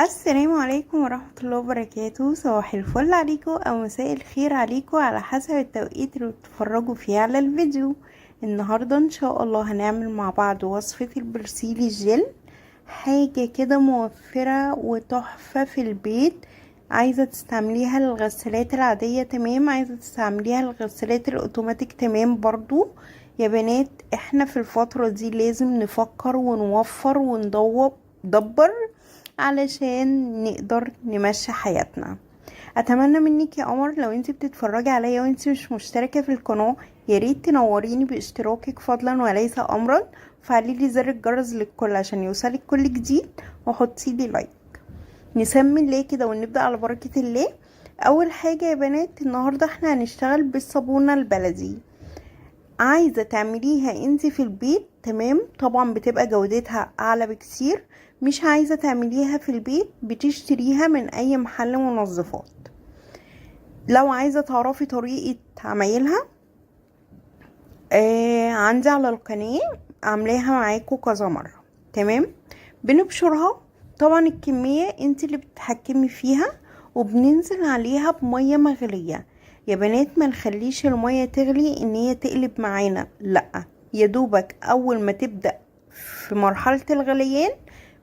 السلام عليكم ورحمة الله وبركاته. صباح الفل عليكم او مساء الخير عليكم على حسب التوقيت اللي بتتفرجوا فيه على الفيديو. النهاردة ان شاء الله هنعمل مع بعض وصفة البرسيل الجل، حاجة كده موفرة وتحفة في البيت. عايزة تستعمليها للغسالات العادية تمام، عايزة تستعمليها للغسالات الاوتوماتيك تمام برضو. يا بنات احنا في الفترة دي لازم نفكر ونوفر وندبر علشان نقدر نمشي حياتنا. اتمنى منك يا قمر لو انت بتتفرجي عليا وانت مش مشتركة في القناة، يا ريت تنوريني باشتراكك فضلا وليس امرا. فعلي لي زر الجرس للكل عشان يوصلك كل جديد، وحطي لي لايك. نسمي الله كده ونبدأ على بركة الله. اول حاجة يا بنات، النهاردة احنا هنشتغل بالصابونة البلدي. عايزة تعمليها انت في البيت تمام، طبعا بتبقى جودتها اعلى بكتير. مش عايزة تعمليها في البيت بتشتريها من اي محل منظفات. لو عايزة تعرفي طريقة عمايلها، عندي على القناة عاملاها معاكم كذا مرة. تمام، بنبشرها. طبعا الكمية انت اللي بتتحكمي فيها، وبننزل عليها بمية مغلية. يا بنات ما نخليش المية تغلي ان هي تقلب معانا، لا، يا دوبك اول ما تبدأ في مرحلة الغليان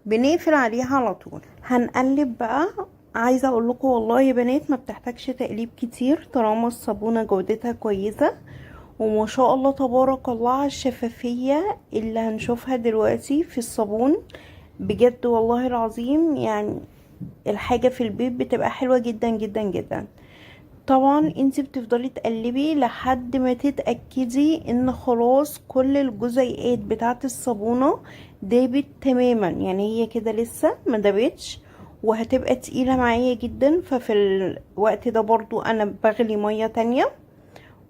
بنقفل عليها على طول. هنقلب بقى. عايزة اقول لكم والله يا بنات ما بتحتاجش تقليب كتير طالما الصابونة جودتها كويسة. وما شاء الله تبارك الله على الشفافية اللي هنشوفها دلوقتي في الصابون. بجد والله العظيم يعني الحاجة في البيت بتبقى حلوة جدا جدا جدا. طبعا انت بتفضلي تقلبي لحد ما تتأكدي ان خلاص كل الجزيئات بتاعت الصابونة دابت تماما، يعني هي كده لسه ما دابتش وهتبقى تقيلة معايا جدا. ففي الوقت ده برضو انا بغلي مية تانية،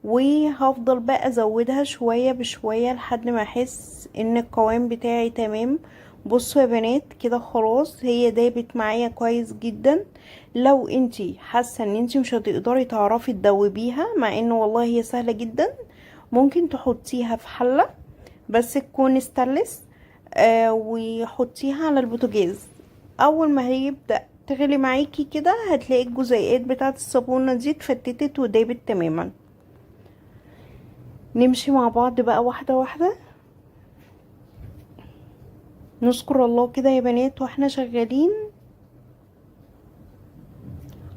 وهفضل بقى ازودها شوية بشوية لحد ما احس ان القوام بتاعي تمام. بصوا يا بنات كده خلاص هي دابت معايا كويس جدا. لو انتي حاسة ان انتي مش هتقدري تعرفي تدوبيها، مع ان والله هي سهلة جدا، ممكن تحطيها في حلة بس تكون ستانلس، وحطيها على البوتاجاز. اول ما هيبدأ تغلي معاكي كده هتلاقي الجزيئات بتاعت الصابونة دي اتفتتت ودابت تماما. نمشي مع بعض بقى واحدة واحدة. نذكر الله كده يا بنات واحنا شغالين.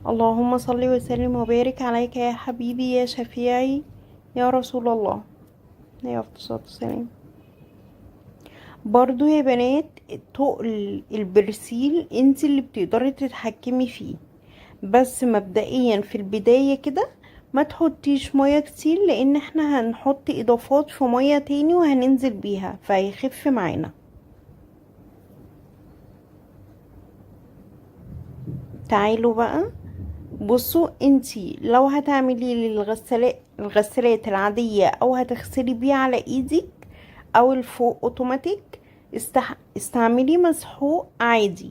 اللهم صل وسلم وبارك عليك يا حبيبي يا شفيعي يا رسول الله، يا أفضل الصلاة والسلام. برضو يا بنات تقل البرسيل انت اللي بتقدري تتحكمي فيه، بس مبدئيا في البداية كده ما تحطيش مية كتير، لان احنا هنحط اضافات في مية تاني وهننزل بيها فهيخف معانا. تعالوا بقى بصوا، انتي لو هتعملي الغسالات العادية او هتغسلي بيه على ايدك او الفوق اوتوماتيك، استعملي مسحوق عادي.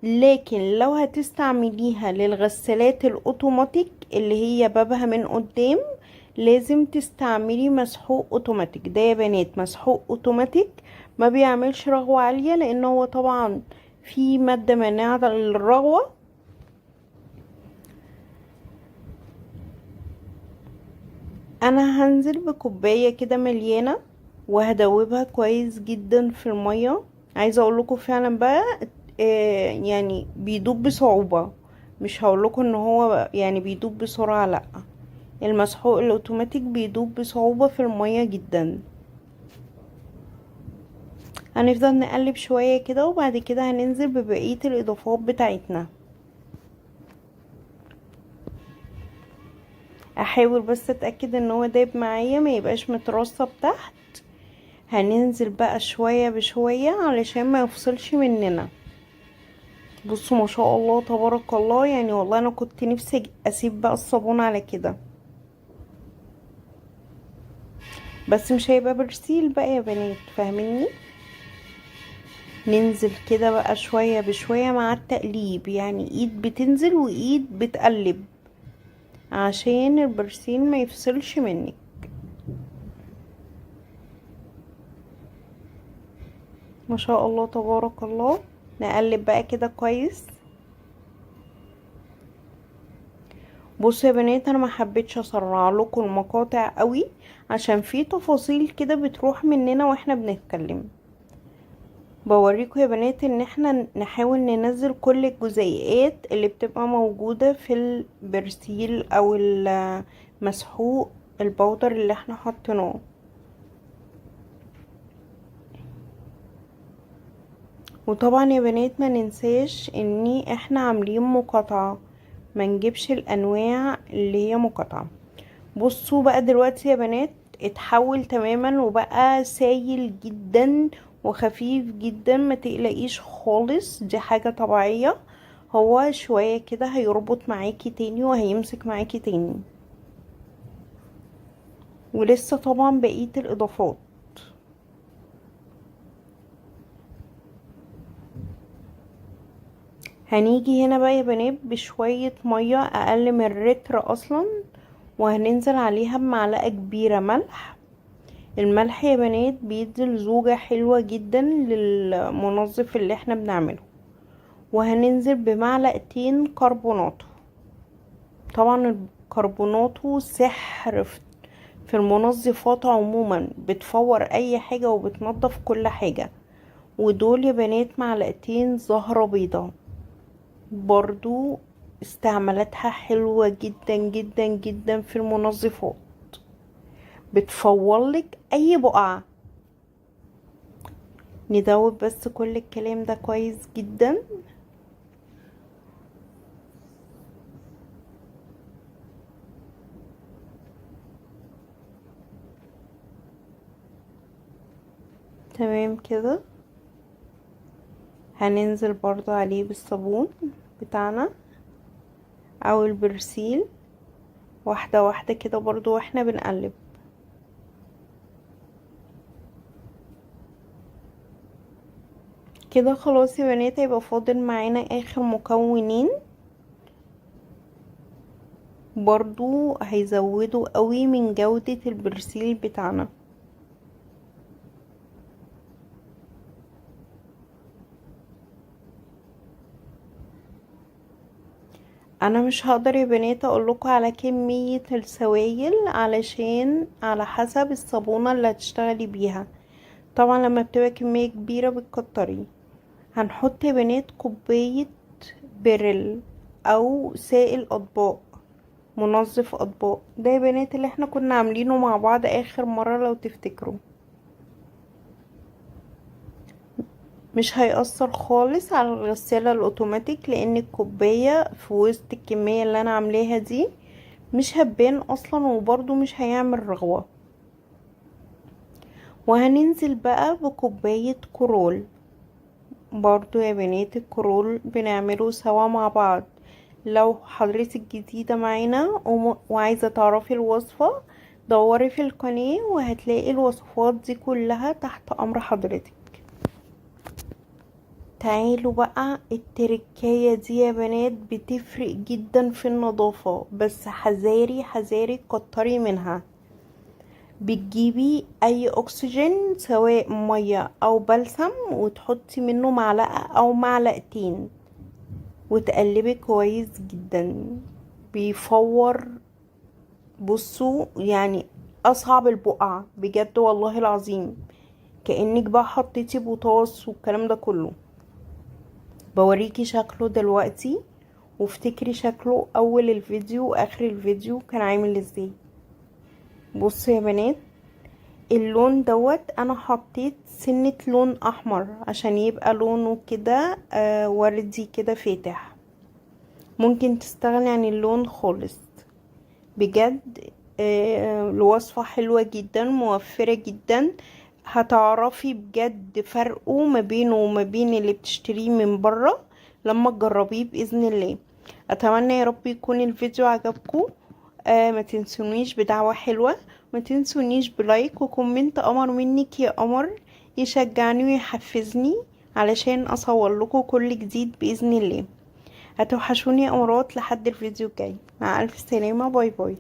لكن لو هتستعمليها للغسالات الاوتوماتيك اللي هي بابها من قدام، لازم تستعملي مسحوق اوتوماتيك. ده يا بنات مسحوق اوتوماتيك ما بيعملش رغوة عالية، لانه هو طبعا في مادة مانعة للرغوة. انا هنزل بكوبايه كده مليانه وهدوبها كويس جدا في الميه. عايزه اقول لكم فعلا بقى يعني بيدوب بصعوبه. مش هقول لكم ان هو يعني بيدوب بسرعه، لا، المسحوق الاوتوماتيك بيدوب بصعوبه في الميه جدا. هنفضل نقلب شويه كده وبعد كده هننزل ببقيه الاضافات بتاعتنا. احاول بس اتاكد ان هو دايب معايا ما يبقاش مترصب تحت. هننزل بقى شوية بشوية علشان ما يفصلش مننا. بصوا ما شاء الله تبارك الله، يعني والله انا كنت نفسي اسيب بقى الصابون على كده، بس مش هيبقى برسيل بقى يا بنات، فاهميني؟ ننزل كده بقى شوية بشوية مع التقليب، يعني ايد بتنزل وايد بتقلب عشان البرسيل ما يفصلش منك. ما شاء الله تبارك الله. نقلب بقى كده كويس. بصوا يا بنات، انا ما حبيتش اسرع لكم المقاطع قوي عشان في تفاصيل كده بتروح مننا واحنا بنتكلم. بوريكم يا بنات ان احنا نحاول ننزل كل الجزيئات اللي بتبقى موجودة في البرسيل او المسحوق البودر اللي احنا حطيناه. وطبعا يا بنات ما ننساش اني احنا عاملين مقاطعة، ما نجيبش الانواع اللي هي مقاطعة. بصوا بقى دلوقتي يا بنات اتحول تماما وبقى سايل جدا وخفيف جدا، ما تقلقيش خالص، دي حاجة طبيعية. هو شوية كده هيربط معاكي تاني وهيمسك معاكي تاني. ولسه طبعا بقية الاضافات. هنيجي هنا بقى يا بنات بشوية مية اقل من الرتر اصلا، وهننزل عليها بمعلقة كبيرة ملح. الملح يا بنات بيدي لزوجة حلوة جدا للمنظف اللي احنا بنعمله. وهننزل بمعلقتين كربوناتو. طبعا الكربوناتو سحر في المنظفات عموما، بتفور اي حاجة وبتنظف كل حاجة. ودول يا بنات معلقتين زهرة بيضة، برضو استعمالاتها حلوة جدا جدا جدا في المنظفات، بتفورلك اي بقعة. ندوب بس كل الكلام ده كويس جدا. تمام كده. هننزل برضو عليه بالصابون بتاعنا او البرسيل، واحدة واحدة كده برضو واحنا بنقلب. كده خلاص يا بنات، هيبقى فاضل معانا اخر مكونين برضو هيزودوا قوي من جودة البرسيل بتاعنا. انا مش هقدر يا بنات اقولكوا على كمية السوائل علشان على حسب الصابونة اللي هتشتغلي بيها. طبعا لما بتبقى كمية كبيرة بتكتري. هنحط يا بنات كوباية بريل او سائل اطباق، منظف اطباق، ده يا بنات اللي احنا كنا عاملينه مع بعض اخر مرة لو تفتكروا. مش هيأثر خالص على الغسالة الاوتوماتيك، لان الكوباية في وسط الكمية اللي انا عاملاها دي مش هتبان اصلا، وبرضو مش هيعمل رغوة. وهننزل بقى بكوباية كرول، برضو يا بنات الكرول بنعمله سوا مع بعض. لو حضرتك جديدة معانا وعايزة تعرفي الوصفة، دوري في القناة وهتلاقي الوصفات دي كلها تحت امر حضرتك. تعالوا بقى التركية دي يا بنات بتفرق جدا في النظافة، بس حذاري حذاري كتري منها. بتجيبي اي اكسجين سواء مية او بلسم وتحطي منه معلقة او معلقتين وتقلبي كويس جدا، بيفور. بصوا يعني اصعب البقع بجد والله العظيم، كأنك بقى حطيتي بوتاص والكلام ده كله. بوريكي شكله دلوقتي وافتكري شكله اول الفيديو واخر الفيديو كان عامل ازاي. بصوا يا بنات، اللون دوت انا حطيت سنة لون احمر عشان يبقى لونه كده وردي كده فاتح. ممكن تستغني عن اللون خالص بجد. الوصفة حلوة جدا موفرة جدا، هتعرفي بجد فرقه ما بينه وما بين اللي بتشتريه من بره لما تجربيه بإذن الله. اتمنى يا رب يكون الفيديو عجبكم. ما تنسونيش بدعوة حلوة، ما تنسونيش بلايك وكومنت قمر منك يا قمر، يشجعني ويحفزني علشان اصور لكم كل جديد بإذن الله. هتوحشوني يا قمرات لحد الفيديو الجاي. مع الف سلامة، باي باي.